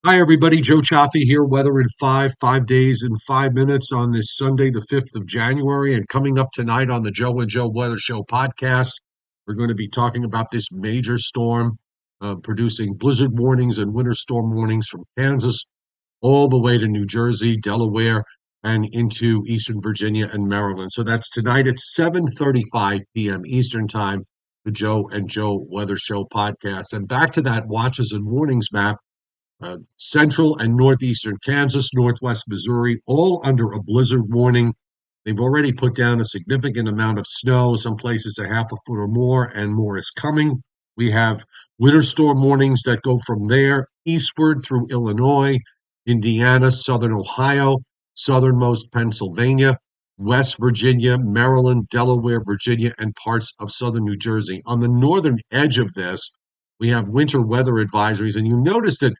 Hi, everybody. Joe Cioffi here. Weather in 5 days in 5 minutes on this Sunday, the 5th of January. And coming up tonight on the Joe and Joe Weather Show podcast, we're going to be talking about this major storm producing blizzard warnings and winter storm warnings from Kansas all the way to New Jersey, Delaware, and into Eastern Virginia and Maryland. So that's tonight at 7:35 p.m. Eastern Time, the Joe and Joe Weather Show podcast. And back to that watches and warnings map. Central and northeastern Kansas, northwest Missouri, all under a blizzard warning. They've already put down a significant amount of snow, some places a half a foot or more, and more is coming. We have winter storm warnings that go from there eastward through Illinois, Indiana, southern Ohio, southernmost Pennsylvania, West Virginia, Maryland, Delaware, Virginia, and parts of southern New Jersey. On the northern edge of this, we have winter weather advisories, and you notice that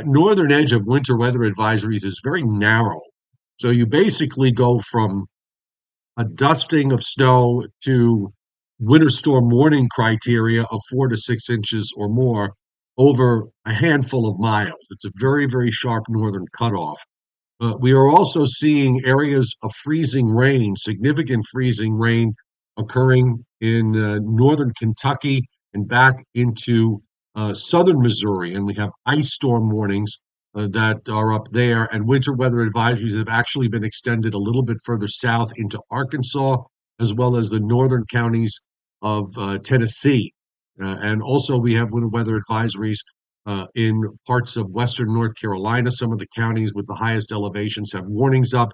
northern edge of winter weather advisories is very narrow. So you basically go from a dusting of snow to winter storm warning criteria of 4 to 6 inches or more over a handful of miles. It's a very, very sharp northern cutoff. We are also seeing areas of freezing rain, significant freezing rain occurring in northern Kentucky and back into southern Missouri. And we have ice storm warnings that are up there. And winter weather advisories have actually been extended a little bit further south into Arkansas, as well as the northern counties of Tennessee. And also, we have winter weather advisories in parts of western North Carolina. Some of the counties with the highest elevations have warnings up,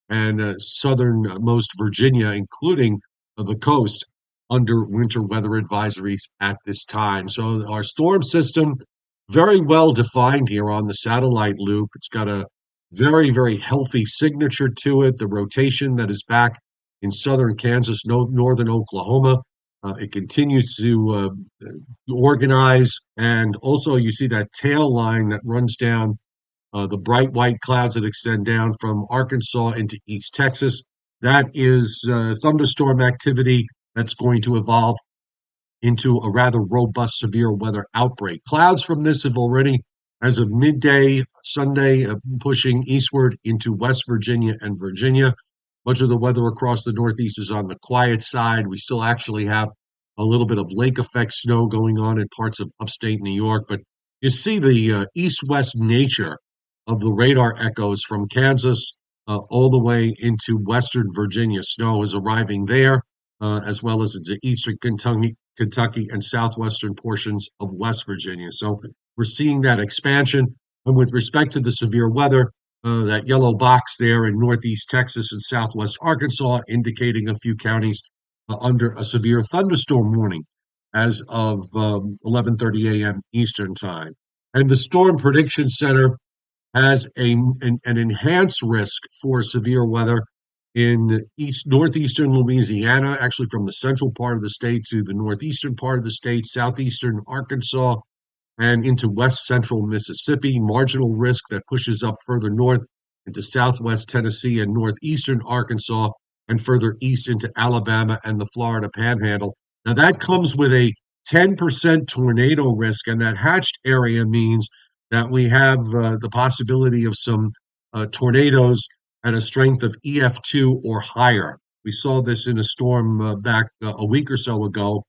and southernmost Virginia, including the coast, under winter weather advisories at this time. So our storm system, very well defined here on the satellite loop. It's got a very, very healthy signature to it. The rotation that is back in southern Kansas, northern Oklahoma. It continues to organize, and also you see that tail line that runs down the bright white clouds that extend down from Arkansas into East Texas. That is thunderstorm activity that's going to evolve into a rather robust severe weather outbreak. Clouds from this have already, as of midday Sunday, pushing eastward into West Virginia and Virginia. Much of the weather across the Northeast is on the quiet side. We still actually have a little bit of lake effect snow going on in parts of upstate New York, but you see the east-west nature of the radar echoes from Kansas all the way into western Virginia. Snow is arriving there, as well as into eastern Kentucky and southwestern portions of West Virginia. So we're seeing that expansion. And with respect to the severe weather, that yellow box there in northeast Texas and southwest Arkansas, indicating a few counties under a severe thunderstorm warning as of 11:30 a.m. Eastern Time. And the Storm Prediction Center has an enhanced risk for severe weather in northeastern Louisiana, actually from the central part of the state to the northeastern part of the state, southeastern Arkansas, and into west central Mississippi. Marginal risk that pushes up further north into southwest Tennessee and northeastern Arkansas, and further east into Alabama and the Florida Panhandle. Now, that comes with a 10% tornado risk, and that hatched area means that we have the possibility of some tornadoes at a strength of EF2 or higher. We saw this in a storm back a week or so ago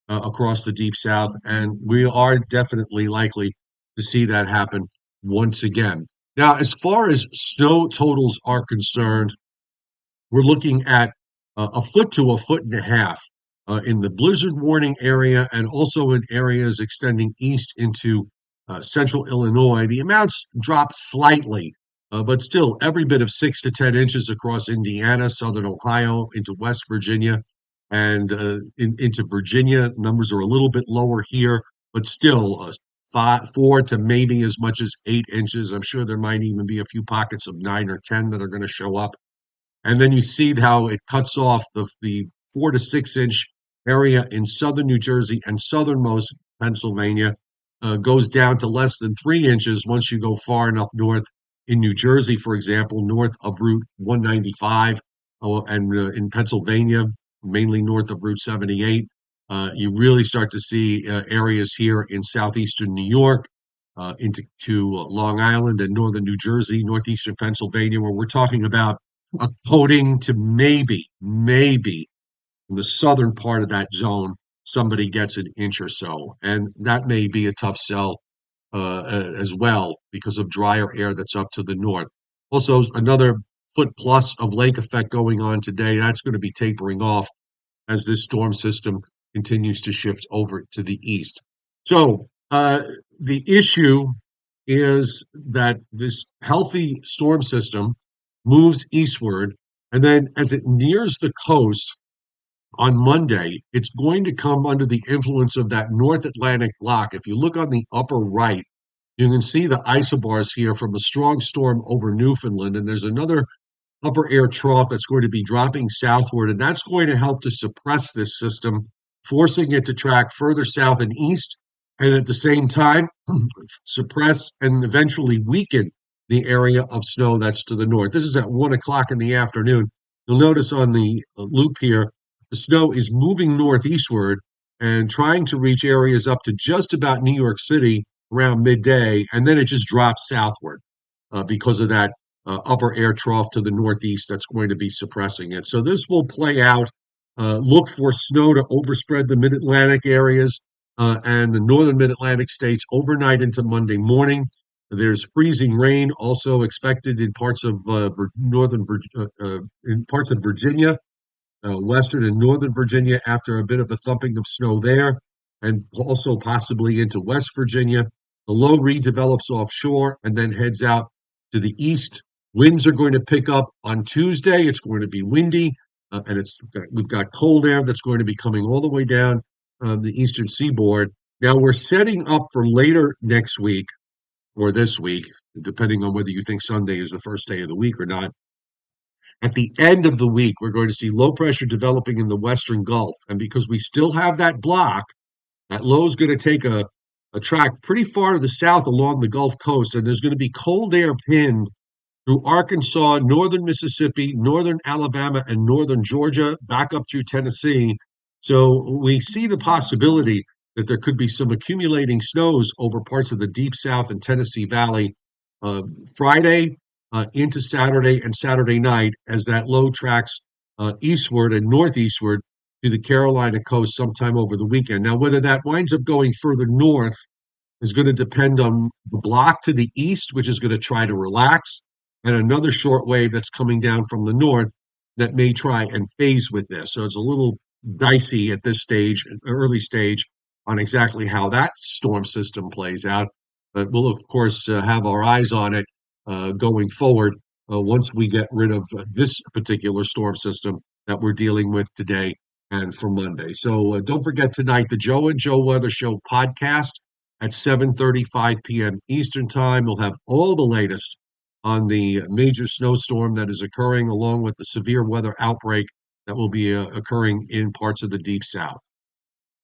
across the Deep South, and we are definitely likely to see that happen once again. Now, as far as snow totals are concerned, we're looking at a foot to a foot and a half in the blizzard warning area, and also in areas extending east into central Illinois. The amounts drop slightly, but still every bit of 6 to 10 inches across Indiana, southern Ohio, into West Virginia, and into Virginia. Numbers are a little bit lower here, but still 4 to maybe as much as 8 inches. I'm sure there might even be a few pockets of 9 or 10 that are going to show up. And then you see how it cuts off the 4 to 6 inch area in southern New Jersey and southernmost Pennsylvania, goes down to less than 3 inches once you go far enough north in New Jersey, for example, north of Route 195, and in Pennsylvania, mainly north of Route 78. You really start to see areas here in southeastern New York, into Long Island and northern New Jersey, northeastern Pennsylvania, where we're talking about a coating to maybe in the southern part of that zone, somebody gets an inch or so. And that may be a tough sell as well because of drier air that's up to the north. Also, another foot plus of lake effect going on today. That's going to be tapering off as this storm system continues to shift over to the east. So, the issue is that this healthy storm system moves eastward, and then as it nears the coast, on Monday, it's going to come under the influence of that North Atlantic block. If you look on the upper right, you can see the isobars here from a strong storm over Newfoundland, and there's another upper air trough that's going to be dropping southward, and that's going to help to suppress this system, forcing it to track further south and east, and at the same time, suppress and eventually weaken the area of snow that's to the north. This is at 1 o'clock in the afternoon. You'll notice on the loop here, the snow is moving northeastward and trying to reach areas up to just about New York City around midday, and then it just drops southward because of that upper air trough to the northeast that's going to be suppressing it. So this will play out. Look for snow to overspread the mid Atlantic areas and the northern mid Atlantic states overnight into Monday morning. There's freezing rain also expected in parts of in parts of Virginia, western and northern Virginia after a bit of a thumping of snow there, and also possibly into West Virginia. The low redevelops offshore and then heads out to the east. Winds are going to pick up on Tuesday. It's going to be windy, and we've got cold air that's going to be coming all the way down the eastern seaboard. Now we're setting up for later next week or this week, depending on whether you think Sunday is the first day of the week or not. At the end of the week, we're going to see low pressure developing in the Western Gulf. And because we still have that block, that low is going to take a track pretty far to the south along the Gulf Coast. And there's going to be cold air pinned through Arkansas, northern Mississippi, northern Alabama, and northern Georgia, back up through Tennessee. So we see the possibility that there could be some accumulating snows over parts of the deep south and Tennessee Valley uh, Friday into Saturday and Saturday night as that low tracks eastward and northeastward to the Carolina coast sometime over the weekend. Now, whether that winds up going further north is going to depend on the block to the east, which is going to try to relax, and another short wave that's coming down from the north that may try and phase with this. So it's a little dicey at this stage, early stage, on exactly how that storm system plays out. But we'll, of course, have our eyes on it going forward once we get rid of this particular storm system that we're dealing with today and for Monday. So don't forget tonight, the Joe and Joe Weather Show podcast at 7:35 p.m. Eastern Time. We'll have all the latest on the major snowstorm that is occurring, along with the severe weather outbreak that will be occurring in parts of the Deep South.